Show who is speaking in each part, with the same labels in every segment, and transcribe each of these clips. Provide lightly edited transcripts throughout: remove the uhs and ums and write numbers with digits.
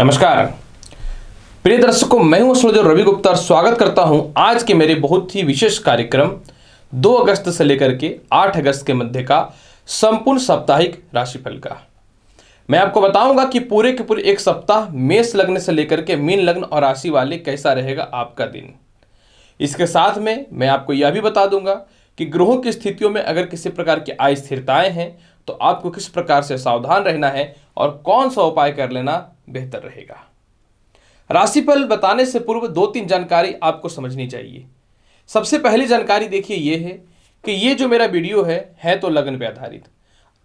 Speaker 1: नमस्कार प्रिय दर्शकों, मैं हूं सूरज रवि गुप्ता और स्वागत करता हूं आज के मेरे बहुत ही विशेष कार्यक्रम 2 अगस्त से लेकर के 8 अगस्त के मध्य का संपूर्ण साप्ताहिक राशिफल का। मैं आपको बताऊंगा कि पूरे के पूरे एक सप्ताह मेष लग्न से लेकर के मीन लग्न और राशि वाले कैसा रहेगा आपका दिन। इसके साथ में मैं आपको यह भी बता दूंगा कि ग्रहों की स्थितियों में अगर किसी प्रकार की अस्थिरताएं हैं तो आपको किस प्रकार से सावधान रहना है और कौन सा उपाय कर लेना बेहतर रहेगा। राशिफल बताने से पूर्व 2-3 जानकारी आपको समझनी चाहिए। सबसे पहली जानकारी देखिए ये है कि ये जो मेरा वीडियो है तो लग्न पे आधारित।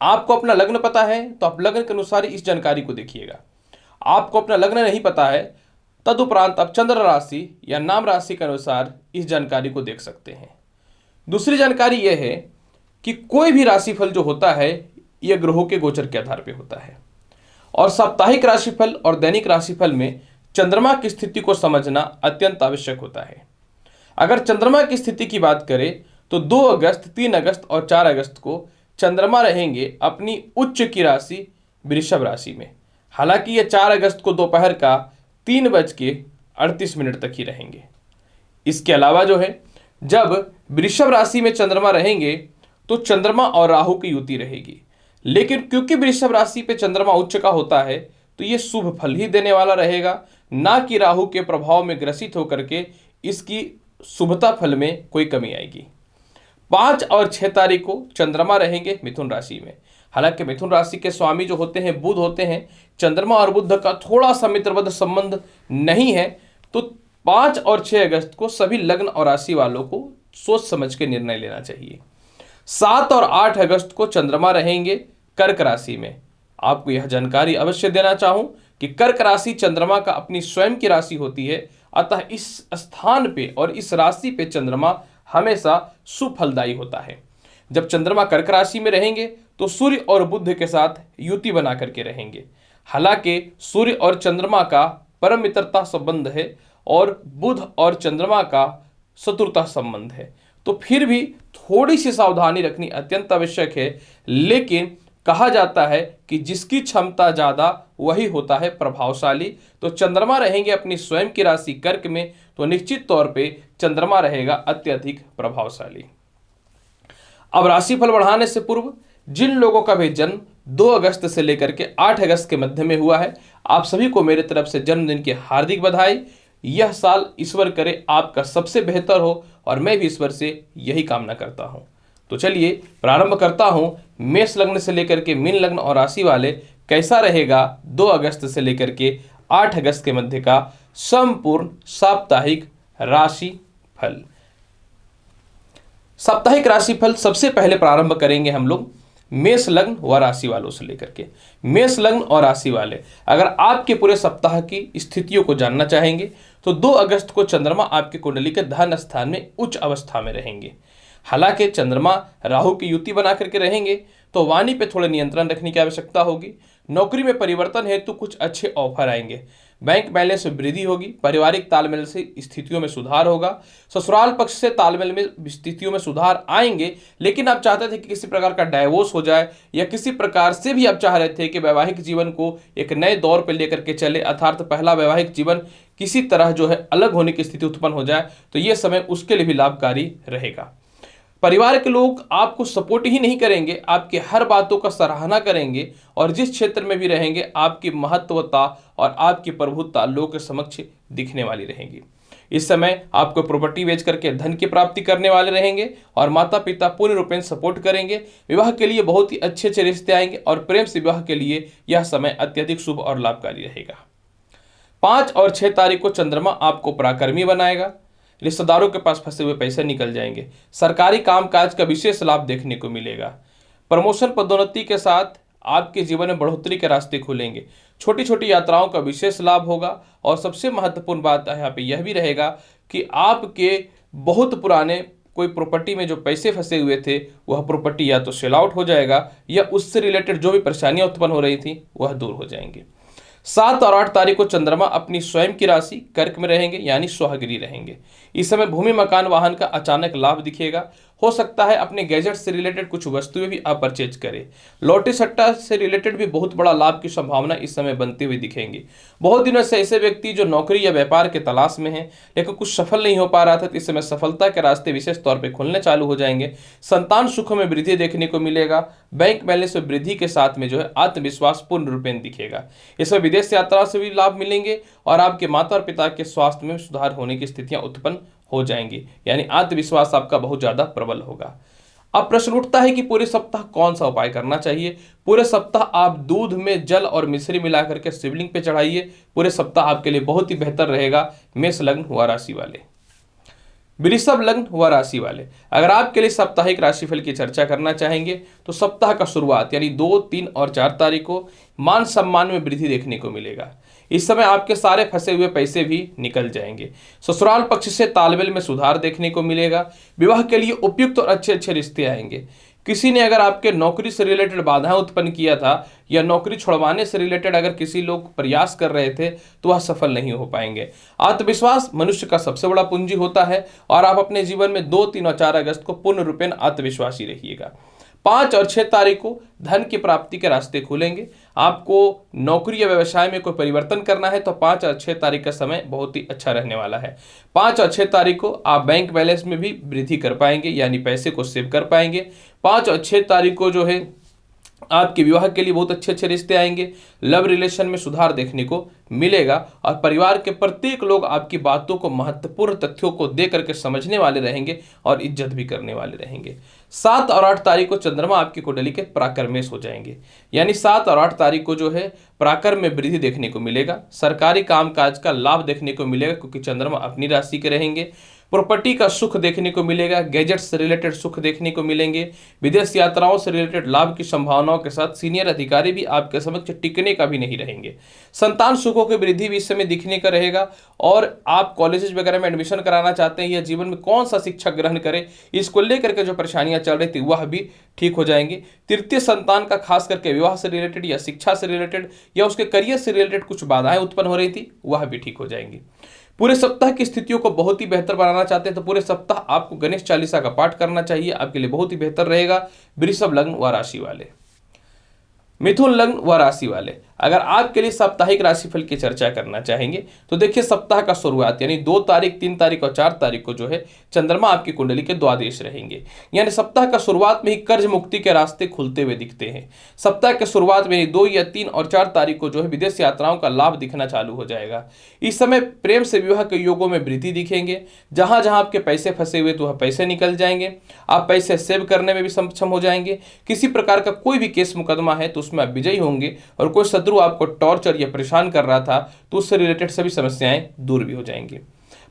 Speaker 1: आपको अपना लग्न पता है तो आप लग्न के अनुसार इस जानकारी को देखिएगा। आपको अपना लग्न नहीं पता है तदुपरांत आप चंद्र राशि या नाम राशि के अनुसार इस जानकारी को देख सकते हैं। दूसरी जानकारी यह है कि कोई भी राशिफल जो होता है यह ग्रहों के गोचर के आधार पर होता है और साप्ताहिक राशिफल और दैनिक राशिफल में चंद्रमा की स्थिति को समझना अत्यंत आवश्यक होता है। अगर चंद्रमा की स्थिति की बात करें तो 2 अगस्त, 3 अगस्त और 4 अगस्त को चंद्रमा रहेंगे अपनी उच्च की राशि वृषभ राशि में। हालांकि ये 4 अगस्त को दोपहर का 3:38 तक ही रहेंगे। इसके अलावा जो है जब वृषभ राशि में चंद्रमा रहेंगे तो चंद्रमा और राहु की युति रहेगी, लेकिन क्योंकि वृषभ राशि पे चंद्रमा उच्च का होता है तो ये शुभ फल ही देने वाला रहेगा, ना कि राहु के प्रभाव में ग्रसित होकर के इसकी शुभता फल में कोई कमी आएगी। 5 और 6 तारीख को चंद्रमा रहेंगे मिथुन राशि में। हालांकि मिथुन राशि के स्वामी जो होते हैं बुध होते हैं, चंद्रमा और बुध का थोड़ा सा मित्रवत संबंध नहीं है, तो 5 और 6 अगस्त को सभी लग्न और राशि वालों को सोच समझ के निर्णय लेना चाहिए। 7 और 8 अगस्त को चंद्रमा रहेंगे कर्क राशि में। आपको यह जानकारी अवश्य देना चाहूं कि कर्क राशि चंद्रमा का अपनी स्वयं की राशि होती है, अतः इस स्थान पे और इस राशि पे चंद्रमा हमेशा सुफलदायी होता है। जब चंद्रमा कर्क राशि में रहेंगे तो सूर्य और बुध के साथ युति बना करके रहेंगे। हालांकि सूर्य और चंद्रमा का परम मित्रता संबंध है और बुध और चंद्रमा का शत्रुता संबंध है, तो फिर भी थोड़ी सी सावधानी रखनी अत्यंत आवश्यक है। लेकिन कहा जाता है कि जिसकी क्षमता ज्यादा वही होता है प्रभावशाली। तो चंद्रमा रहेंगे अपनी स्वयं की राशि कर्क में, तो निश्चित तौर पे चंद्रमा रहेगा अत्यधिक प्रभावशाली। अब राशिफल बढ़ाने से पूर्व जिन लोगों का भी जन्म 2 अगस्त से लेकर के 8 अगस्त के मध्य में हुआ है, आप सभी को मेरे तरफ से जन्मदिन की हार्दिक बधाई। यह साल ईश्वर करे आपका सबसे बेहतर हो और मैं भी ईश्वर से यही कामना करता हूं। तो चलिए प्रारंभ करता हूं मेष लग्न से लेकर के मीन लग्न और राशि वाले कैसा रहेगा 2 अगस्त से लेकर के 8 अगस्त के मध्य का संपूर्ण साप्ताहिक राशि फल। साप्ताहिक राशि फल सबसे पहले प्रारंभ करेंगे हम लोग मेष लग्न व राशि वालों से लेकर के। मेष लग्न और राशि वाले अगर आपके पूरे सप्ताह की स्थितियों को जानना चाहेंगे तो 2 अगस्त को चंद्रमा आपकी कुंडली के धन स्थान में उच्च अवस्था में रहेंगे। हालांकि चंद्रमा राहु की युति बना करके रहेंगे तो वाणी पे थोड़ा नियंत्रण रखने की आवश्यकता होगी। नौकरी में परिवर्तन हेतु कुछ अच्छे ऑफर आएंगे। बैंक बैलेंस में वृद्धि होगी। पारिवारिक तालमेल से स्थितियों में सुधार होगा। ससुराल पक्ष से तालमेल में स्थितियों में सुधार आएंगे, लेकिन आप चाहते थे कि किसी प्रकार का डाइवोर्स हो जाए या किसी प्रकार से भी आप चाह रहे थे कि वैवाहिक जीवन को एक नए दौर पर लेकर के चले, अर्थात पहला वैवाहिक जीवन किसी तरह जो है अलग होने की स्थिति उत्पन्न हो जाए, तो ये समय उसके लिए भी लाभकारी रहेगा। परिवार के लोग आपको सपोर्ट ही नहीं करेंगे, आपके हर बातों का सराहना करेंगे और जिस क्षेत्र में भी रहेंगे आपकी महत्वता और आपकी प्रभुत्ता लोगों के समक्ष दिखने वाली रहेगी। इस समय आपको प्रॉपर्टी बेच करके धन की प्राप्ति करने वाले रहेंगे और माता पिता पूर्ण रूपेण सपोर्ट करेंगे। विवाह के लिए बहुत ही अच्छे अच्छे रिश्ते आएंगे और प्रेम से विवाह के लिए यह समय अत्यधिक शुभ और लाभकारी रहेगा। 5 और 6 तारीख को चंद्रमा आपको पराक्रमी बनाएगा। रिश्तेदारों के पास फंसे हुए पैसे निकल जाएंगे। सरकारी कामकाज का विशेष लाभ देखने को मिलेगा। प्रमोशन पदोन्नति के साथ आपके जीवन में बढ़ोतरी के रास्ते खुलेंगे। छोटी छोटी यात्राओं का विशेष लाभ होगा और सबसे महत्वपूर्ण बात यहाँ पे यह भी रहेगा कि आपके बहुत पुराने कोई प्रॉपर्टी में जो पैसे फंसे हुए थे वह प्रॉपर्टी या तो सेल आउट हो जाएगा या उससे रिलेटेड जो भी परेशानियां उत्पन्न हो रही थी वह दूर हो जाएंगी। 7 और 8 तारीख को चंद्रमा अपनी स्वयं की राशि कर्क में रहेंगे, यानी स्वगृही रहेंगे। इस समय भूमि मकान वाहन का अचानक लाभ दिखेगा हो सकता है अपने गैजेट से रिलेटेड कुछ वस्तुएं भी आप परचेज करें। लॉटरी सट्टा से रिलेटेड भी बहुत बड़ा लाभ की संभावना इस समय बनती हुई दिखेंगी। बहुत दिनों से ऐसे व्यक्ति जो नौकरी या व्यापार के तलाश में हैं लेकिन कुछ सफल नहीं हो पा रहा था, तो इस समय सफलता के रास्ते विशेष तौर पर खुलने चालू हो जाएंगे। संतान सुखों में वृद्धि देखने को मिलेगा। बैंक बैलेंस में वृद्धि के साथ में जो है आत्मविश्वास पूर्ण रूपेण दिखेगा। इसमें विदेश यात्रा से भी लाभ मिलेंगे और आपके माता और पिता के स्वास्थ्य में सुधार होने की स्थितियां उत्पन्न हो जाएंगी, यानी आत्मविश्वास आपका बहुत ज्यादा प्रबल होगा। अब प्रश्न उठता है कि पूरे सप्ताह कौन सा उपाय करना चाहिए। पूरे सप्ताह आप दूध में जल और मिश्री मिलाकर के शिवलिंग पे चढ़ाइए। पूरे सप्ताह आपके लिए बहुत ही बेहतर रहेगा। मेष लग्न व राशि वाले, वृषभ लग्न व राशि वाले, अगर आपके लिए साप्ताहिक राशिफल की चर्चा करना चाहेंगे तो सप्ताह का शुरुआत यानी 2, 3 और 4 तारीख को मान सम्मान में वृद्धि देखने को मिलेगा। इस समय आपके सारे फंसे हुए पैसे भी निकल जाएंगे। ससुराल पक्ष से तालमेल में सुधार देखने को मिलेगा। विवाह के लिए उपयुक्त और अच्छे अच्छे रिश्ते आएंगे। किसी ने अगर आपके नौकरी से रिलेटेड बाधाएं उत्पन्न किया था या नौकरी छुड़वाने से रिलेटेड अगर किसी लोग प्रयास कर रहे थे तो वह सफल नहीं हो पाएंगे। आत्मविश्वास मनुष्य का सबसे बड़ा पूंजी होता है और आप अपने जीवन में 2, 3 और 4 अगस्त को पूर्ण रूपेण आत्मविश्वासी रहिएगा। 5 और 6 तारीख को धन की प्राप्ति के रास्ते खुलेंगे। आपको नौकरी या व्यवसाय में कोई परिवर्तन करना है तो 5 और 6 तारीख का समय बहुत ही अच्छा रहने वाला है। 5 और 6 तारीख को आप बैंक बैलेंस में भी वृद्धि कर पाएंगे, यानी पैसे को सेव कर पाएंगे। 5 और 6 तारीख को जो है आपके विवाह के लिए बहुत अच्छे अच्छे रिश्ते आएंगे। लव रिलेशन में सुधार देखने को मिलेगा और परिवार के प्रत्येक लोग आपकी बातों को महत्वपूर्ण तथ्यों को दे करके समझने वाले रहेंगे और इज्जत भी करने वाले रहेंगे। 7 और 8 तारीख को चंद्रमा आपकी कुंडली के पराक्रमेश हो जाएंगे, यानी 7 और 8 तारीख को जो है पराक्रम में वृद्धि देखने को मिलेगा। सरकारी कामकाज का लाभ देखने को मिलेगा क्योंकि चंद्रमा अपनी राशि के रहेंगे। प्रॉपर्टी का सुख देखने को मिलेगा। गैजेट से रिलेटेड सुख देखने को मिलेंगे। विदेश यात्राओं से रिलेटेड लाभ की संभावनाओं के साथ सीनियर अधिकारी भी आपके समक्ष टिकने का भी नहीं रहेंगे। संतान सुखों की वृद्धि भी इस समय दिखने का रहेगा। और आप कॉलेजेस वगैरह में एडमिशन कराना चाहते हैं या जीवन में कौन सा शिक्षा ग्रहण करें, इसको लेकर के जो परेशानियां चल रही थी वह भी ठीक हो जाएंगी। तृतीय संतान का खास करके विवाह से रिलेटेड या शिक्षा से रिलेटेड या उसके करियर से रिलेटेड कुछ बाधाएं उत्पन्न हो रही थी वह भी ठीक हो जाएंगी। पूरे सप्ताह की स्थितियों को बहुत ही बेहतर बनाना चाहते हैं तो पूरे सप्ताह आपको गणेश चालीसा का पाठ करना चाहिए, आपके लिए बहुत ही बेहतर रहेगा। वृषभ लग्न व राशि वाले, मिथुन लग्न व राशि वाले, अगर आपके लिए साप्ताहिक राशिफल की चर्चा करना चाहेंगे तो देखिए सप्ताह का शुरुआत यानी 2 तारीख, 3 तारीख और 4 तारीख को जो है चंद्रमा आपकी कुंडली के द्वादश रहेंगे, यानी सप्ताह का शुरुआत में ही कर्ज मुक्ति के रास्ते खुलते हुए दिखते हैं। सप्ताह के शुरुआत में ही 2 या 3 और 4 तारीख को जो है विदेश यात्राओं का लाभ दिखना चालू हो जाएगा। इस समय प्रेम से विवाह के योगों में वृद्धि दिखेंगे। जहां जहां आपके पैसे फंसे हुए तो वह पैसे निकल जाएंगे। आप पैसे सेव करने में भी सक्षम हो जाएंगे। किसी प्रकार का कोई भी केस मुकदमा है तो उसमें आप विजयी होंगे और कोई शत्रु आपको टॉर्चर या परेशान कर रहा था तो उससे रिलेटेड सभी समस्याएं दूर भी हो जाएंगी।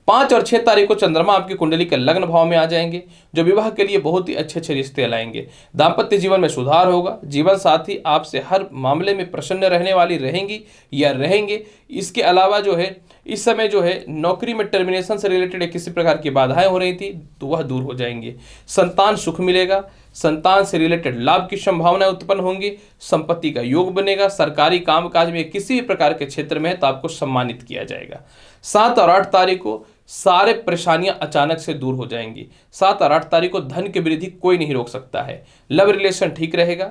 Speaker 1: 5 और 6 तारीख को चंद्रमा आपकी कुंडली के लग्न भाव में आ जाएंगे जो विवाह के लिए बहुत ही अच्छे अच्छे रिश्ते लाएंगे। दाम्पत्य जीवन में सुधार होगा। जीवन साथी आपसे हर मामले में प्रसन्न रहने वाली रहेंगी या रहेंगे। इसके अलावा जो है इस समय जो है नौकरी में टर्मिनेशन से रिलेटेड किसी प्रकार की बाधाएं हो रही थी तो वह दूर हो जाएंगी। संतान सुख मिलेगा। संतान से रिलेटेड लाभ की संभावनाएं उत्पन्न होंगी। संपत्ति का योग बनेगा। सरकारी कामकाज में किसी भी प्रकार के क्षेत्र में है तो आपको सम्मानित किया जाएगा। 7 और 8 तारीख को सारे परेशानियां अचानक से दूर हो जाएंगी। 7 और 8 तारीख को धन की वृद्धि कोई नहीं रोक सकता है। लव रिलेशन ठीक रहेगा।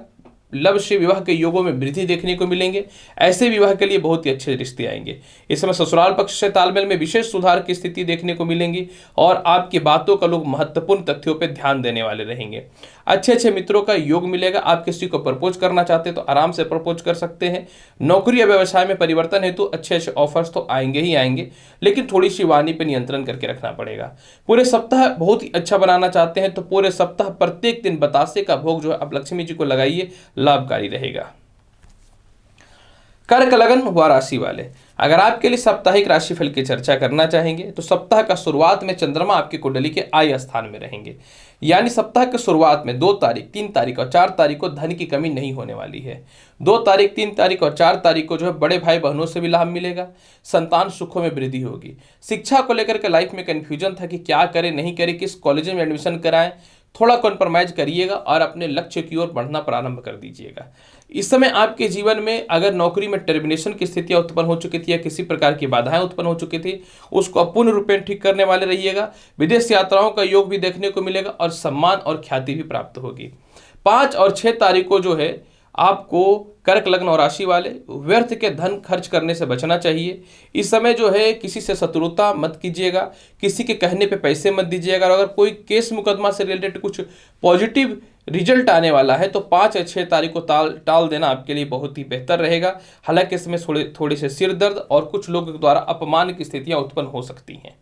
Speaker 1: लव से विवाह के योगों में वृद्धि देखने को मिलेंगे। ऐसे विवाह के लिए बहुत ही अच्छे रिश्ते आएंगे। इस समय ससुराल पक्ष से तालमेल में विशेष सुधार की स्थिति देखने को मिलेंगी और आपकी बातों का लोग महत्वपूर्ण तथ्यों पर ध्यान देने वाले रहेंगे। अच्छे अच्छे मित्रों का योग मिलेगा। आप किसी को प्रपोज करना चाहते हैं तो आराम से प्रपोज कर सकते हैं। नौकरी या व्यवसाय में परिवर्तन हेतु अच्छे अच्छे ऑफर्स तो आएंगे ही आएंगे, लेकिन थोड़ी सी वाणी पर नियंत्रण करके रखना पड़ेगा। पूरे सप्ताह बहुत ही अच्छा बनाना चाहते हैं तो पूरे सप्ताह प्रत्येक दिन बतासे का भोग जो है आप लक्ष्मी जी को लगाइए, लाभकारी रहेगा। कर्क लग्न व राशि वाले, अगर आपके लिए साप्ताहिक राशिफल की चर्चा करना चाहेंगे तो सप्ताह का शुरुआत में चंद्रमा आपकी कुंडली के आय स्थान में रहेंगे, यानी सप्ताह के शुरुआत में 2 तारीख, 3 तारीख और 4 तारीख को धन की कमी नहीं होने वाली है। 2 तारीख, 3 तारीख और 4 तारीख को जो है बड़े भाई बहनों से भी लाभ मिलेगा। संतान सुखों में वृद्धि होगी। शिक्षा को लेकर के लाइफ में कंफ्यूजन था कि क्या करें नहीं करें, किस कॉलेज में एडमिशन कराएं, थोड़ा कॉम्प्रोमाइज करिएगा और अपने लक्ष्य की ओर बढ़ना प्रारंभ कर दीजिएगा। इस समय आपके जीवन में अगर नौकरी में टर्मिनेशन की स्थितियां उत्पन्न हो चुकी थी या किसी प्रकार की बाधाएं उत्पन्न हो चुकी थी, उसको आप पूर्ण रूप में ठीक करने वाले रहिएगा। विदेश यात्राओं का योग भी देखने को मिलेगा और सम्मान और ख्याति भी प्राप्त होगी। 5 और 6 तारीख को जो है आपको कर्क लग्न और राशि वाले व्यर्थ के धन खर्च करने से बचना चाहिए। इस समय जो है किसी से शत्रुता मत कीजिएगा, किसी के कहने पे पैसे मत दीजिएगा। और अगर कोई केस मुकदमा से रिलेटेड कुछ पॉजिटिव रिजल्ट आने वाला है तो 5 या 6 तारीख को टाल देना आपके लिए बहुत ही बेहतर रहेगा। हालांकि इसमें थोड़े से सिर दर्द और कुछ लोगों द्वारा अपमान की स्थितियां उत्पन्न हो सकती हैं।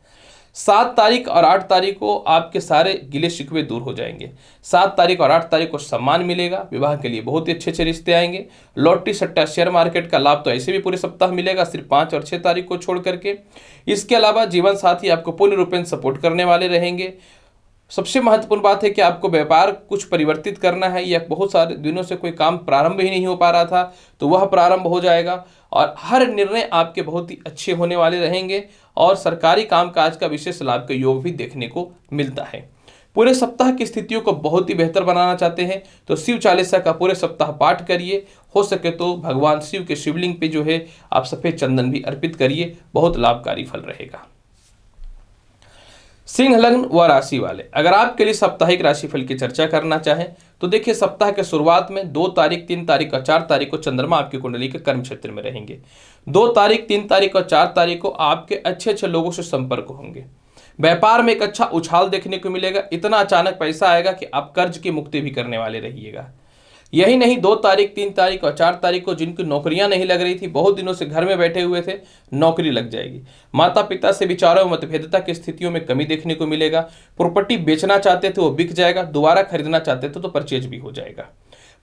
Speaker 1: 7 तारीख और 8 तारीख को आपके सारे गिले शिकवे दूर हो जाएंगे। 7 तारीख और 8 तारीख को सम्मान मिलेगा, विवाह के लिए बहुत ही अच्छे अच्छे रिश्ते आएंगे। लॉटरी सट्टा शेयर मार्केट का लाभ तो ऐसे भी पूरे सप्ताह मिलेगा, सिर्फ 5 और 6 तारीख को छोड़ करके। इसके अलावा जीवन साथी आपको पूर्ण रूपेण सपोर्ट करने वाले रहेंगे। सबसे महत्वपूर्ण बात है कि आपको व्यापार कुछ परिवर्तित करना है या बहुत सारे दिनों से कोई काम प्रारंभ ही नहीं हो पा रहा था तो वह प्रारंभ हो जाएगा और हर निर्णय आपके बहुत ही अच्छे होने वाले रहेंगे और सरकारी कामकाज का विशेष लाभ का योग भी देखने को मिलता है। पूरे सप्ताह की स्थितियों को बहुत ही बेहतर बनाना चाहते हैं तो शिव चालीसा का पूरे सप्ताह पाठ करिए। हो सके तो भगवान शिव के शिवलिंग पे जो है आप सफेद चंदन भी अर्पित करिए, बहुत लाभकारी फल रहेगा। सिंह लग्न व राशि वाले, अगर आपके लिए साप्ताहिक राशिफल की चर्चा करना चाहें तो देखिए सप्ताह के शुरुआत में 2 तारीख 3 तारीख और 4 तारीख को चंद्रमा आपकी कुंडली के कर्म क्षेत्र में रहेंगे। 2 तारीख 3 तारीख और 4 तारीख को आपके अच्छे अच्छे लोगों से संपर्क होंगे। व्यापार में एक अच्छा उछाल देखने को मिलेगा, इतना अचानक पैसा आएगा कि आप कर्ज की मुक्ति भी करने वाले रहिएगा। यही नहीं, 2 तारीख 3 तारीख और 4 तारीख को जिनकी नौकरियां नहीं लग रही थी, बहुत दिनों से घर में बैठे हुए थे, नौकरी लग जाएगी। माता पिता से विचारों में मतभेदता की स्थितियों में कमी देखने को मिलेगा। प्रॉपर्टी बेचना चाहते थे वो बिक जाएगा, दोबारा खरीदना चाहते थे तो परचेज भी हो जाएगा।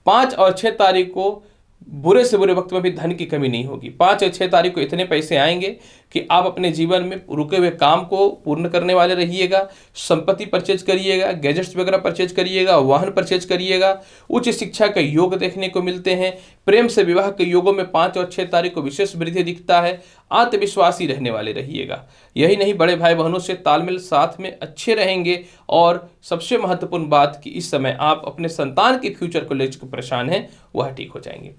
Speaker 1: 5 और 6 तारीख को बुरे से बुरे वक्त में भी धन की कमी नहीं होगी। 5 या 6 तारीख को इतने पैसे आएंगे कि आप अपने जीवन में रुके हुए काम को पूर्ण करने वाले रहिएगा। संपत्ति परचेज करिएगा, गैजेट्स वगैरह परचेज करिएगा, वाहन परचेज करिएगा। उच्च शिक्षा के योग देखने को मिलते हैं। प्रेम से विवाह के योगों में 5 और 6 तारीख को विशेष वृद्धि दिखता है। आत्मविश्वासी रहने वाले रहिएगा। यही नहीं, बड़े भाई बहनों से तालमेल साथ में अच्छे रहेंगे। और सबसे महत्वपूर्ण बात कि इस समय आप अपने संतान के फ्यूचर को लेकर परेशान हैं, वह ठीक हो जाएंगे।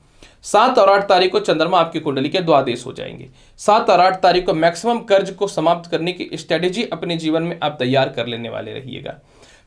Speaker 1: 7 और 8 तारीख को चंद्रमा आपकी कुंडली के द्वादश हो जाएंगे। 7 और 8 तारीख को मैक्सिमम कर्ज को समाप्त करने की स्ट्रेटेजी अपने जीवन में आप तैयार कर लेने वाले रहिएगा।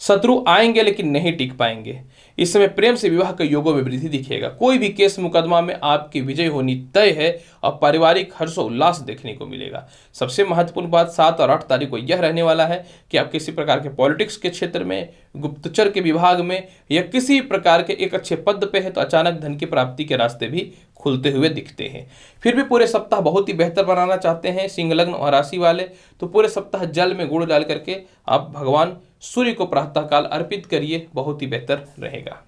Speaker 1: शत्रु आएंगे लेकिन नहीं टिक पाएंगे। इस समय प्रेम से विवाह के योगों में वृद्धि दिखेगा। कोई भी केस मुकदमा में आपकी विजय होनी तय है और पारिवारिक हर्षोल्लास देखने को मिलेगा। सबसे महत्वपूर्ण बात 7 और 8 तारीख को यह रहने वाला है कि आप किसी प्रकार के पॉलिटिक्स के क्षेत्र में, गुप्तचर के विभाग में या किसी प्रकार के एक अच्छे पद पे है तो अचानक धन की प्राप्ति के रास्ते भी खुलते हुए दिखते हैं। फिर भी पूरे सप्ताह बहुत ही बेहतर बनाना चाहते हैं सिंह लग्न और राशि वाले तो पूरे सप्ताह जल में गुड़ डाल करके आप भगवान सूर्य को प्रातःकाल अर्पित करिए, बहुत ही बेहतर रहेगा।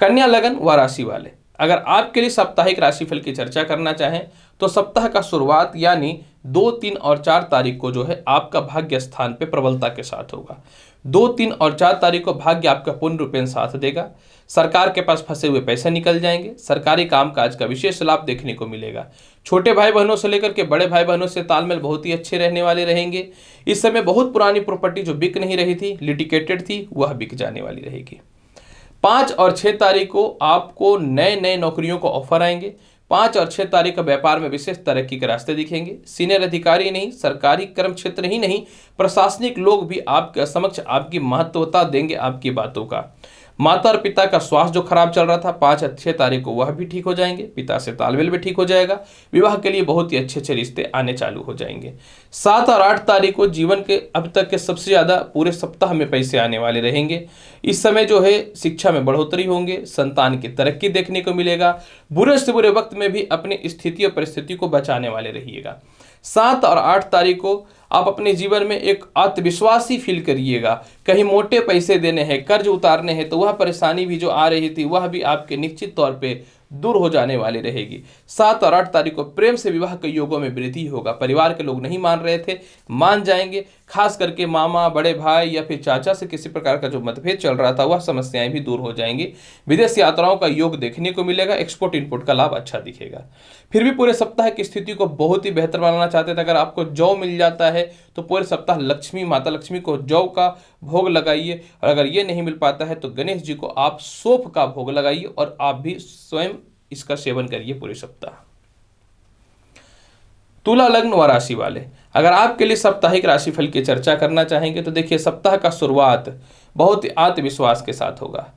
Speaker 1: कन्या लग्न व राशि वाले, अगर आपके लिए साप्ताहिक राशिफल की चर्चा करना चाहें तो सप्ताह का शुरुआत यानी 2, 3 और 4 तारीख को जो है आपका भाग्य स्थान पे प्रबलता के साथ होगा। 2, 3 और 4 तारीख को भाग्य आपका पूर्ण रूपेण साथ देगा। सरकार के पास फंसे हुए पैसे निकल जाएंगे। सरकारी कामकाज का विशेष लाभ देखने को मिलेगा। छोटे भाई बहनों से लेकर के बड़े भाई बहनों से तालमेल बहुत ही अच्छे रहने वाले रहेंगे। इस समय बहुत पुरानी प्रॉपर्टी जो बिक नहीं रही थी, लिटिगेटेड थी, वह बिक जाने वाली रहेगी। 5 और 6 तारीख को आपको नए नए नौकरियों को ऑफर आएंगे। 5 और 6 तारीख का व्यापार में विशेष तरक्की के रास्ते दिखेंगे। सीनियर अधिकारी नहीं, सरकारी कर्म क्षेत्र ही नहीं, प्रशासनिक लोग भी आपके समक्ष आपकी महत्वता देंगे आपकी बातों का। माता और पिता का स्वास्थ्य जो खराब चल रहा था 5 और 6 तारीख को वह भी ठीक हो जाएंगे। पिता से तालमेल भी ठीक हो जाएगा। विवाह के लिए बहुत ही अच्छे अच्छे रिश्ते आने चालू हो जाएंगे। 7 और 8 तारीख को जीवन के अब तक के सबसे ज़्यादा पूरे सप्ताह में पैसे आने वाले रहेंगे। इस समय जो है शिक्षा में बढ़ोतरी होंगे, संतान की तरक्की देखने को मिलेगा। बुरे से बुरे वक्त में भी अपनी स्थिति और परिस्थिति को बचाने वाले रहिएगा। 7 और 8 तारीख को आप अपने जीवन में एक आत्मविश्वासी फील करिएगा। कहीं मोटे पैसे देने हैं, कर्ज उतारने हैं तो वह परेशानी भी जो आ रही थी वह भी आपके निश्चित तौर पे दूर हो जाने वाली रहेगी। 7 और 8 तारीख को प्रेम से विवाह के योगों में वृद्धि होगा। परिवार के लोग नहीं मान रहे थे, मान जाएंगे। खास करके मामा, बड़े भाई या फिर चाचा से किसी प्रकार का जो मतभेद चल रहा था वह समस्याएं भी दूर हो जाएंगी। विदेश यात्राओं का योग देखने को मिलेगा। एक्सपोर्ट इंपोर्ट का लाभ अच्छा दिखेगा। फिर भी पूरे सप्ताह की स्थिति को बहुत ही बेहतर बनाना चाहते थे, अगर आपको जौ मिल जाता है तो पूरे सप्ताह लक्ष्मी, माता लक्ष्मी को जौ का भोग लगाइए, और अगर ये नहीं मिल पाता है तो गणेश जी को आप सौंफ का भोग लगाइए और आप भी स्वयं इसका सेवन करिए पूरे सप्ताह। तुला लग्न व राशि वाले, अगर आपके लिए साप्ताहिक राशिफल की चर्चा करना चाहेंगे तो देखिए, सप्ताह का शुरुआत बहुत ही आत्मविश्वास के साथ होगा।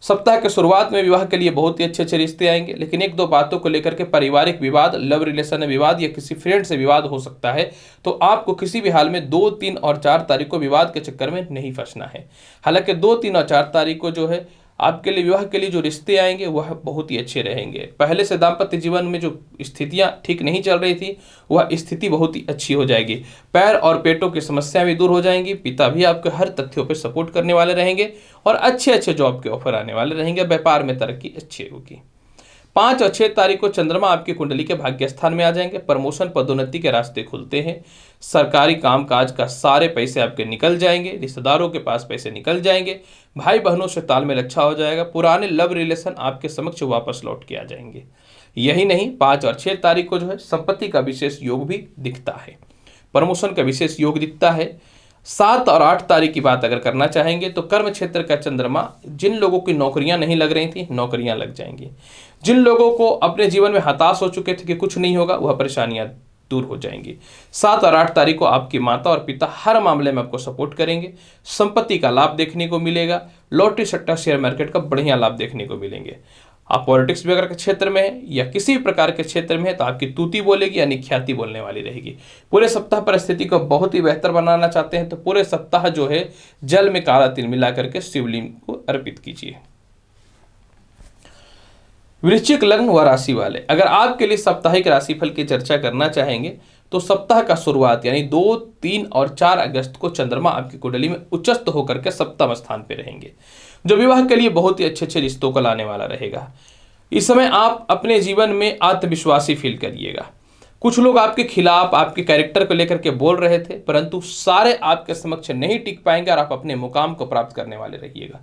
Speaker 1: सप्ताह के शुरुआत में विवाह के लिए बहुत ही अच्छे अच्छे रिश्ते आएंगे, लेकिन एक दो बातों को लेकर के पारिवारिक विवाद, लव रिलेशन में विवाद या किसी फ्रेंड से विवाद हो सकता है। तो आपको किसी भी हाल में 2, 3 और 4 तारीख को विवाद के चक्कर में नहीं फंसना है। हालांकि 2, 3 और 4 तारीख को जो है आपके लिए विवाह के लिए जो रिश्ते आएंगे वह बहुत ही अच्छे रहेंगे। पहले से दाम्पत्य जीवन में जो स्थितियां ठीक नहीं चल रही थी वह स्थिति बहुत ही अच्छी हो जाएगी। पैर और पेटों की समस्याएं भी दूर हो जाएंगी। पिता भी आपके हर तथ्यों पर सपोर्ट करने वाले रहेंगे और अच्छे अच्छे जॉब के ऑफर आने वाले रहेंगे। व्यापार में तरक्की अच्छी होगी। 5 और 6 तारीख को चंद्रमा आपकी कुंडली के भाग्य स्थान में आ जाएंगे। प्रमोशन, पदोन्नति के रास्ते खुलते हैं। सरकारी कामकाज का सारे पैसे आपके निकल जाएंगे। रिश्तेदारों के पास पैसे निकल जाएंगे। भाई बहनों से तालमेल अच्छा हो जाएगा। पुराने लव रिलेशन आपके समक्ष वापस लौट के आ जाएंगे। यही नहीं, 5 और 6 तारीख को जो है संपत्ति का विशेष योग भी दिखता है। प्रमोशन का विशेष योग दिखता है। 7 और 8 तारीख की बात अगर करना चाहेंगे तो कर्म क्षेत्र का चंद्रमा, जिन लोगों की नौकरियां नहीं लग रही थी नौकरियां लग जाएंगी। जिन लोगों को अपने जीवन में हताश हो चुके थे कि कुछ नहीं होगा, वह परेशानियां दूर हो जाएंगी। 7 और 8 तारीख को आपकी माता और पिता हर मामले में आपको सपोर्ट करेंगे। संपत्ति का लाभ देखने को मिलेगा। लॉटरी, सट्टा, शेयर मार्केट का बढ़िया लाभ देखने को मिलेंगे। आप पॉलिटिक्स वगैरह के क्षेत्र में है या किसी भी प्रकार के क्षेत्र में है तो आपकी तूती बोलेगी यानी ख्याति बोलने वाली रहेगी। पूरे सप्ताह परिस्थिति को बहुत ही बेहतर बनाना चाहते हैं तो पूरे सप्ताह जो है जल में काला तिल मिला करके शिवलिंग को अर्पित कीजिए। वृश्चिक लग्न व राशि वाले, अगर आपके लिए साप्ताहिक राशिफल की चर्चा करना चाहेंगे तो सप्ताह का शुरुआत यानी 2, 3 और 4 अगस्त को चंद्रमा आपकी कुंडली में उच्चस्थ होकर के सप्तम स्थान पे रहेंगे, जो विवाह के लिए बहुत ही अच्छे अच्छे रिश्तों को लाने वाला रहेगा। इस समय आप अपने जीवन में आत्मविश्वासी फील करिएगा। कुछ लोग आपके खिलाफ, आपके कैरेक्टर को लेकर के बोल रहे थे, परंतु सारे आपके समक्ष नहीं टिक पाएंगे और आप अपने मुकाम को प्राप्त करने वाले रहिएगा।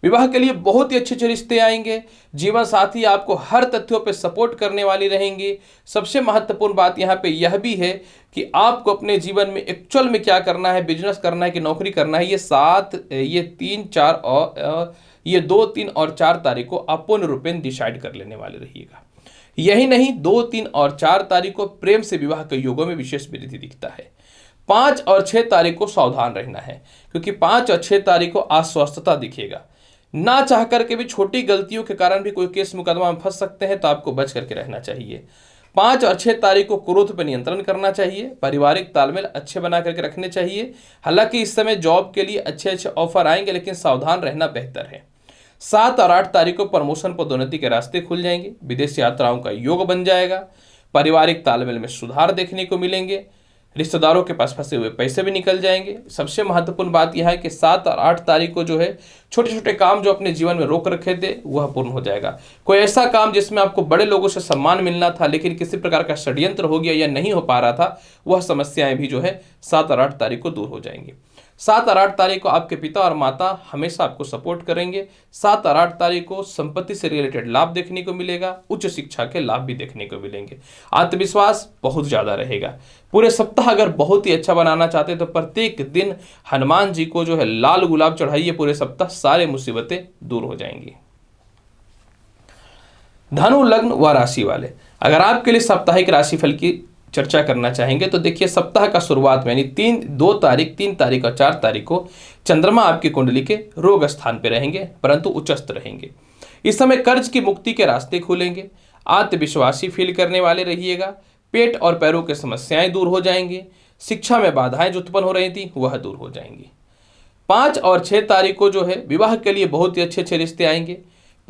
Speaker 1: विवाह के लिए बहुत ही अच्छे अच्छे रिश्ते आएंगे। जीवन साथी आपको हर तथ्यों पे सपोर्ट करने वाली रहेंगी। सबसे महत्वपूर्ण बात यहाँ पे यह भी है कि आपको अपने जीवन में एक्चुअल में क्या करना है, बिजनेस करना है कि नौकरी करना है, ये 2, 3 और 4 तारीख को आप पूर्ण रूपेण डिसाइड कर लेने वाले रहिएगा। यही नहीं, 2, 3 और 4 तारीख को प्रेम से विवाह के योगों में विशेष वृद्धि दिखता है। 5 और 6 तारीख को सावधान रहना है, क्योंकि 5 और 6 तारीख को अस्वस्थता दिखेगा। ना चाह करके भी छोटी गलतियों के कारण भी कोई केस मुकदमा में फंस सकते हैं, तो आपको बच करके रहना चाहिए। 5 और 6 तारीख को क्रोध पर नियंत्रण करना चाहिए। पारिवारिक तालमेल अच्छे बना करके रखने चाहिए। हालांकि इस समय जॉब के लिए अच्छे अच्छे ऑफर आएंगे, लेकिन सावधान रहना बेहतर है। 7 और 8 तारीख को प्रमोशन, पदोन्नति के रास्ते खुल जाएंगे। विदेश यात्राओं का योग बन जाएगा। पारिवारिक तालमेल में सुधार देखने को मिलेंगे। रिश्तेदारों के पास फंसे हुए पैसे भी निकल जाएंगे। सबसे महत्वपूर्ण बात यह है कि 7 और 8 तारीख को जो है छोटे छोटे काम जो अपने जीवन में रोक रखे थे वह पूर्ण हो जाएगा। कोई ऐसा काम जिसमें आपको बड़े लोगों से सम्मान मिलना था लेकिन किसी प्रकार का षड्यंत्र हो गया या नहीं हो पा रहा था, वह समस्याएं भी जो है 7 और 8 तारीख को दूर हो जाएंगी। 7 और 8 तारीख को आपके पिता और माता हमेशा आपको सपोर्ट करेंगे। 7 और 8 तारीख को संपत्ति से रिलेटेड लाभ देखने को मिलेगा। उच्च शिक्षा के लाभ भी देखने को मिलेंगे। आत्मविश्वास बहुत ज़्यादा रहेगा। पूरे सप्ताह अगर बहुत ही अच्छा बनाना चाहते हैं तो प्रत्येक दिन हनुमान जी को जो है लाल गुलाब चढ़ाइए। पूरे सप्ताह सारे मुसीबतें दूर हो जाएंगी। धनु लग्न व राशि वाले, अगर आपके लिए साप्ताहिक राशिफल की चर्चा करना चाहेंगे तो देखिए, सप्ताह का शुरुआत में यानी 2 तारीख, 3 तारीख और 4 तारीख को चंद्रमा आपकी कुंडली के रोग स्थान पर रहेंगे, परंतु उच्चस्थ रहेंगे। इस समय कर्ज की मुक्ति के रास्ते खुलेंगे। आत्मविश्वासी फील करने वाले रहिएगा। पेट और पैरों की समस्याएं दूर हो जाएंगी। शिक्षा में बाधाएं जो उत्पन्न हो रही थी वह दूर हो जाएंगी। 5 और 6 तारीख को जो है विवाह के लिए बहुत ही अच्छे अच्छे रिश्ते आएंगे।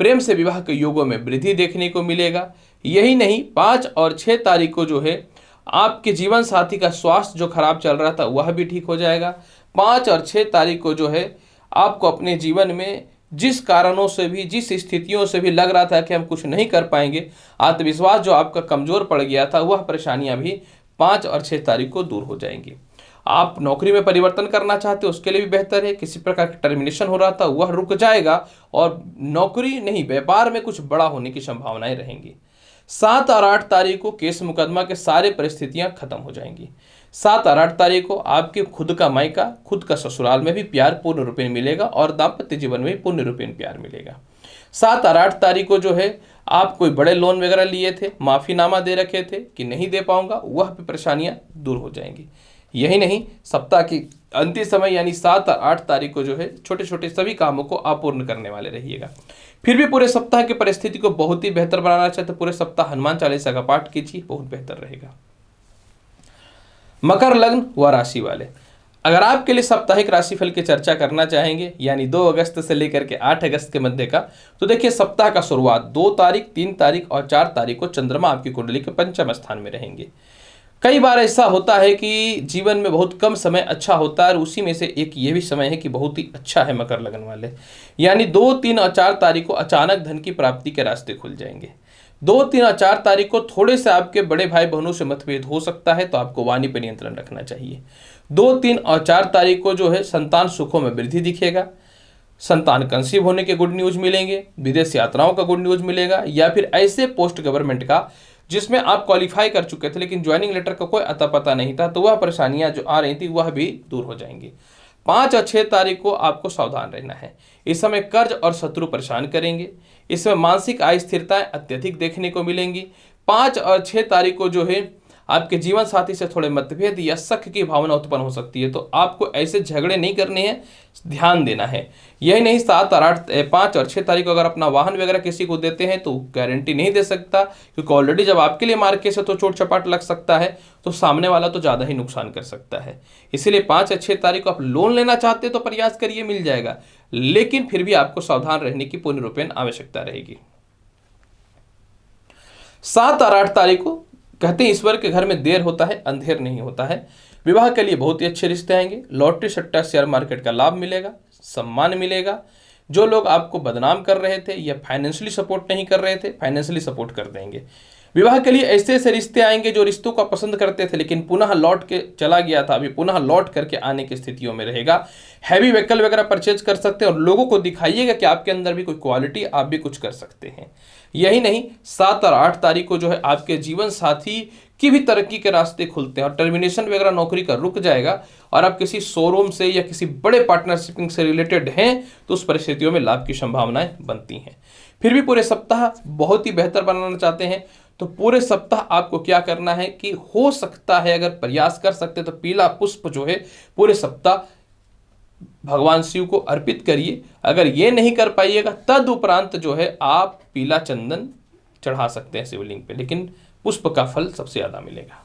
Speaker 1: प्रेम से विवाह के योगों में वृद्धि देखने को मिलेगा। यही नहीं, 5 और 6 तारीख को जो है आपके जीवन साथी का स्वास्थ्य जो खराब चल रहा था वह भी ठीक हो जाएगा। 5 और 6 तारीख को जो है आपको अपने जीवन में जिस कारणों से भी, जिस स्थितियों से भी लग रहा था कि हम कुछ नहीं कर पाएंगे, आत्मविश्वास जो आपका कमजोर पड़ गया था, वह परेशानियां भी 5 और 6 तारीख को दूर हो जाएंगी। आप नौकरी में परिवर्तन करना चाहते हो, उसके लिए भी बेहतर है। किसी प्रकार का टर्मिनेशन हो रहा था, वह रुक जाएगा और नौकरी नहीं, व्यापार में कुछ बड़ा होने की संभावनाएं रहेंगी। 7 और 8 तारीख को केस मुकदमा के सारे परिस्थितियां खत्म हो जाएंगी। 7 और 8 तारीख को आपके खुद का मायका, खुद का ससुराल में भी प्यार पूर्ण रूपेण मिलेगा और दाम्पत्य जीवन में भी पूर्ण रूपेण प्यार मिलेगा। 7 और 8 तारीख को जो है आप कोई बड़े लोन वगैरह लिए थे, माफीनामा दे रखे थे कि नहीं दे पाऊंगा, वह भी परेशानियां दूर हो जाएंगी। यही नहीं, सप्ताह की अंतिम समय यानी 7 और 8 तारीख को जो है छोटे छोटे सभी कामों को आप पूर्ण करने वाले रहिएगा। फिर भी पूरे सप्ताह की परिस्थिति को बहुत ही बेहतर बनाना चाहते, पूरे सप्ताह हनुमान चालीसा का पाठ कीजिए, बहुत बेहतर रहेगा। मकर लग्न व राशि वाले, अगर आपके लिए साप्ताहिक राशिफल की चर्चा करना चाहेंगे यानी 2 अगस्त से लेकर के 8 अगस्त के मध्य का, तो देखिए सप्ताह का शुरुआत 2 तारीख, 3 तारीख और 4 तारीख को चंद्रमा आपकी कुंडली के पंचम स्थान में रहेंगे। कई बार ऐसा होता है कि जीवन में बहुत कम समय अच्छा होता है और उसी में से एक ये भी समय है कि बहुत ही अच्छा है मकर लगन वाले, यानी 2, 3 और 4 तारीख को अचानक धन की प्राप्ति के रास्ते खुल जाएंगे। 2, 3 और 4 तारीख को थोड़े से आपके बड़े भाई बहनों से मतभेद हो सकता है, तो आपको वाणी पर नियंत्रण रखना चाहिए। 2, 3 और 4 तारीख को जो है संतान सुखों में वृद्धि दिखेगा, संतान कंसीव होने के गुड न्यूज मिलेंगे, विदेश यात्राओं का गुड न्यूज मिलेगा, या फिर ऐसे पोस्ट गवर्नमेंट का जिसमें आप क्वालिफाई कर चुके थे लेकिन ज्वाइनिंग लेटर का कोई अता पता नहीं था, तो वह परेशानियां जो आ रही थी वह भी दूर हो जाएंगी। 5 और 6 तारीख को आपको सावधान रहना है। इस समय कर्ज और शत्रु परेशान करेंगे। इस समय मानसिक अस्थिरताएं अत्यधिक देखने को मिलेंगी। 5 और 6 तारीख को जो है आपके जीवन साथी से थोड़े मतभेद या शक की भावना उत्पन्न हो सकती है, तो आपको ऐसे झगड़े नहीं करने हैं, ध्यान देना है। यही नहीं, 7 और 8, 5 और 6 तारीख को अगर अपना वाहन वगैरह किसी को देते हैं तो गारंटी नहीं दे सकता, क्योंकि ऑलरेडी जब आपके लिए मार्केट से तो चोट चपाट लग सकता है, तो सामने वाला तो ज़्यादा ही नुकसान कर सकता है। इसीलिए 5 या 6 तारीख को आप लोन लेना चाहते हैं तो प्रयास करिए, मिल जाएगा, लेकिन फिर भी आपको सावधान रहने की पूर्ण रूपेण आवश्यकता रहेगी। 7 और 8 तारीख को कहते हैं ईश्वर के घर में देर होता है, अंधेर नहीं होता है। विवाह के लिए बहुत ही अच्छे रिश्ते आएंगे। लॉटरी, सट्टा, शेयर मार्केट का लाभ मिलेगा, सम्मान मिलेगा। जो लोग आपको बदनाम कर रहे थे या फाइनेंशियली सपोर्ट नहीं कर रहे थे, फाइनेंशियली सपोर्ट कर देंगे। विवाह के लिए ऐसे ऐसे रिश्ते आएंगे जो रिश्तों को पसंद करते थे लेकिन पुनः लौट के चला गया था, अभी पुनः लौट करके आने की स्थितियों में रहेगा। हैवी व्हीकल वगैरह परचेज कर सकते हैं और लोगों को दिखाइएगा कि आपके अंदर भी कोई क्वालिटी, आप भी कुछ कर सकते हैं। यही नहीं, 7 और 8 तारीख को जो है आपके जीवन साथी की भी तरक्की के रास्ते खुलते हैं और टर्मिनेशन वगैरह नौकरी का रुक जाएगा और आप किसी शोरूम से या किसी बड़े पार्टनरशिपिंग से रिलेटेड हैं तो उस परिस्थितियों में लाभ की संभावनाएं बनती हैं। फिर भी पूरे सप्ताह बहुत ही बेहतर बनाना चाहते हैं तो पूरे सप्ताह आपको क्या करना है कि हो सकता है अगर प्रयास कर सकते तो पीला पुष्प जो है पूरे सप्ताह भगवान शिव को अर्पित करिए। अगर ये नहीं कर पाइएगा तद उपरांत जो है आप पीला चंदन चढ़ा सकते हैं शिवलिंग पे, लेकिन पुष्प का फल सबसे ज्यादा मिलेगा।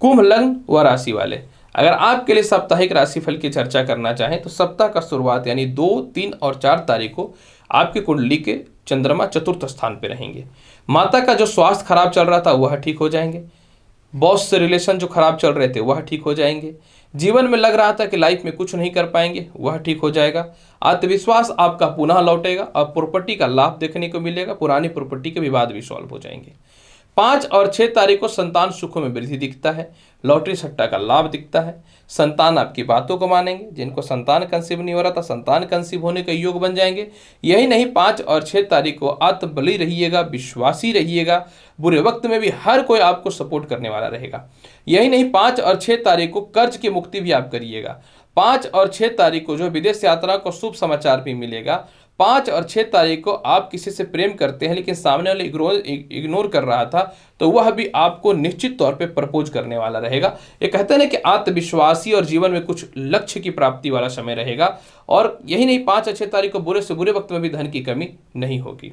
Speaker 1: कुंभ लग्न व राशि वाले, अगर आपके लिए साप्ताहिक राशिफल की चर्चा करना चाहें तो सप्ताह का शुरुआत यानी 2, 3 और 4 तारीख को आपकी कुंडली के चंद्रमा चतुर्थ स्थान पे रहेंगे। माता का जो स्वास्थ्य खराब चल रहा था वह ठीक हो जाएंगे। बॉस से रिलेशन जो खराब चल रहे थे वह ठीक हो जाएंगे। जीवन में लग रहा था कि लाइफ में कुछ नहीं कर पाएंगे वह ठीक हो जाएगा। आत्मविश्वास आपका पुनः लौटेगा और प्रॉपर्टी का लाभ देखने को मिलेगा। पुरानी प्रॉपर्टी के विवाद भी सॉल्व हो जाएंगे। 5 और 6 तारीख को संतान सुखों में वृद्धि दिखता है। लॉटरी सट्टा का लाभ दिखता है। संतान आपकी बातों को मानेंगे। जिनको संतान कंसीव नहीं हो रहा था संतान कंसीव होने के योग बन जाएंगे। यही नहीं, 5 और 6 तारीख को आत्मबली रहिएगा, विश्वासी रहिएगा। बुरे वक्त में भी हर कोई आपको सपोर्ट करने वाला रहेगा। यही नहीं, 5 और 6 तारीख को कर्ज की मुक्ति भी आप करिएगा। 5 और 6 तारीख को जो विदेश यात्रा को शुभ समाचार भी मिलेगा। 5 और 6 तारीख को आप किसी से प्रेम करते हैं लेकिन सामने वाले इग्नोर कर रहा था तो वह भी आपको निश्चित तौर पे प्रपोज करने वाला रहेगा। ये कहते हैं ना कि आत्मविश्वासी और जीवन में कुछ लक्ष्य की प्राप्ति वाला समय रहेगा। और यही नहीं, 5 और 6 तारीख को बुरे से बुरे वक्त में भी धन की कमी नहीं होगी।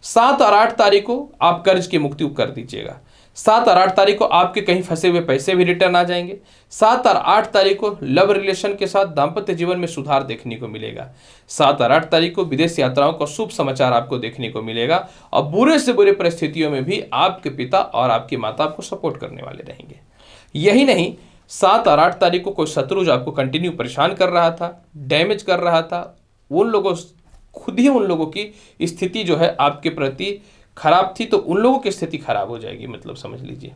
Speaker 1: 7 और 8 तारीख को आप कर्ज की मुक्ति कर दीजिएगा। 7 और 8 तारीख को आपके कहीं फंसे हुए पैसे भी रिटर्न आ जाएंगे। 7 और 8 तारीख को लव रिलेशन के साथ दाम्पत्य जीवन में सुधार देखने को मिलेगा। 7 और 8 तारीख को विदेश यात्राओं का शुभ समाचार आपको देखने को मिलेगा और बुरे से बुरे परिस्थितियों में भी आपके पिता और आपकी माता आपको सपोर्ट करने वाले रहेंगे। यही नहीं, 7 और 8 तारीख को कोई शत्रु जो आपको कंटिन्यू परेशान कर रहा था, डैमेज कर रहा था, उन लोगों खुद ही उन लोगों की स्थिति जो है आपके प्रति खराब थी, तो उन लोगों की स्थिति खराब हो जाएगी, मतलब समझ लीजिए।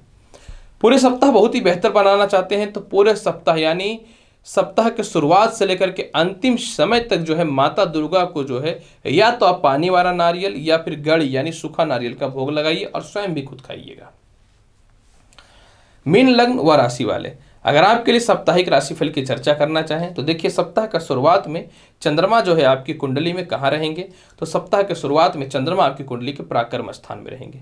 Speaker 1: पूरे सप्ताह बहुत ही बेहतर बनाना चाहते हैं तो पूरे सप्ताह यानी सप्ताह के शुरुआत से लेकर के अंतिम समय तक जो है माता दुर्गा को जो है या तो आप पानी वाला नारियल या फिर गड़ी यानी सूखा नारियल का भोग लगाइए और स्वयं भी खुद खाइएगा। मीन लग्न व राशि वाले, अगर आपके लिए साप्ताहिक राशिफल की चर्चा करना चाहें तो देखिए सप्ताह का शुरुआत में चंद्रमा जो है आपकी कुंडली में कहाँ रहेंगे, तो सप्ताह के शुरुआत में चंद्रमा आपकी कुंडली के पराक्रम स्थान में रहेंगे,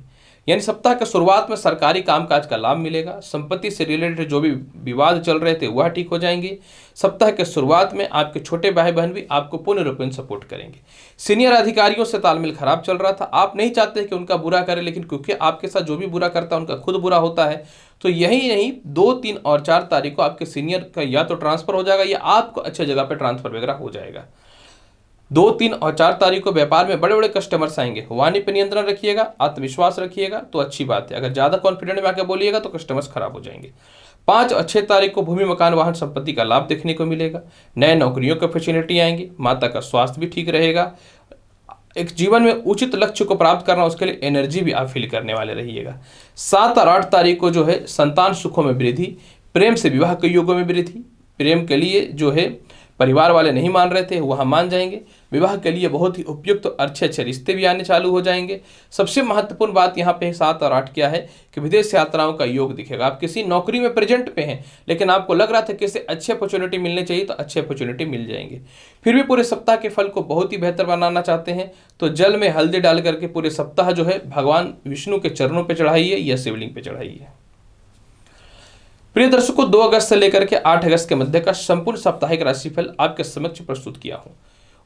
Speaker 1: यानी सप्ताह के शुरुआत में सरकारी कामकाज का लाभ मिलेगा। संपत्ति से रिलेटेड जो भी विवाद चल रहे थे वह ठीक हो जाएंगे। सप्ताह के शुरुआत में आपके छोटे भाई बहन भी आपको पूर्ण रूप में सपोर्ट करेंगे। सीनियर अधिकारियों से तालमेल खराब चल रहा था, आप नहीं चाहते कि उनका बुरा करें, लेकिन क्योंकि आपके साथ जो भी बुरा करता है उनका खुद बुरा होता है, तो यही नहीं 2, 3 और 4 तारीख को आपके सीनियर का या तो ट्रांसफर हो जाएगा या आपको अच्छे जगह पे ट्रांसफर वगैरह हो जाएगा। 2, 3 और 4 तारीख को व्यापार में बड़े बड़े कस्टमर्स आएंगे। वाणी पर नियंत्रण रखिएगा, आत्मविश्वास रखिएगा तो अच्छी बात है। अगर ज़्यादा कॉन्फिडेंट में आकर बोलिएगा तो कस्टमर्स खराब हो जाएंगे। 5 और 6 तारीख को भूमि मकान वाहन संपत्ति का लाभ देखने को मिलेगा। नए नौकरियों की अपॉर्चुनिटी आएंगी। माता का स्वास्थ्य भी ठीक रहेगा। एक जीवन में उचित लक्ष्य को प्राप्त करना, उसके लिए एनर्जी भी आप फील करने वाले रहिएगा। 7 और 8 तारीख को जो है संतान सुखों में वृद्धि, प्रेम से विवाह के योगों में वृद्धि। प्रेम के लिए जो है परिवार वाले नहीं मान रहे थे वह मान जाएंगे। विवाह के लिए बहुत ही उपयुक्त तो अच्छे अच्छे रिश्ते भी आने चालू हो जाएंगे। सबसे महत्वपूर्ण बात यहाँ पे 7 और 8 क्या है कि विदेश यात्राओं का योग दिखेगा। आप किसी नौकरी में प्रेजेंट पे हैं लेकिन आपको लग रहा था कि इससे अच्छी अपॉर्चुनिटी मिलनी चाहिए, तो अच्छी अपॉर्चुनिटी मिल जाएंगे। फिर भी पूरे सप्ताह के फल को बहुत ही बेहतर बनाना चाहते हैं तो जल में हल्दी डाल करके पूरे सप्ताह जो है भगवान विष्णु के चरणों पर चढ़ाइए या शिवलिंग पे चढ़ाइए। प्रिय दर्शकों, 2 अगस्त से लेकर के 8 अगस्त के मध्य का संपूर्ण साप्ताहिक राशिफल आपके समक्ष प्रस्तुत किया हूं।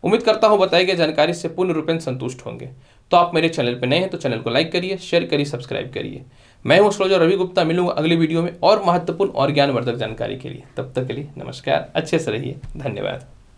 Speaker 1: उम्मीद करता हूं बताई गई जानकारी से पूर्ण रूपेण संतुष्ट होंगे। तो आप मेरे चैनल पर नए हैं तो चैनल को लाइक करिए, शेयर करिए, सब्सक्राइब करिए। मैं हूं एस्ट्रोलॉजर रवि गुप्ता, मिलूंगा अगली वीडियो में और महत्वपूर्ण और ज्ञानवर्धक जानकारी के लिए। तब तक के लिए नमस्कार, अच्छे से रहिए, धन्यवाद।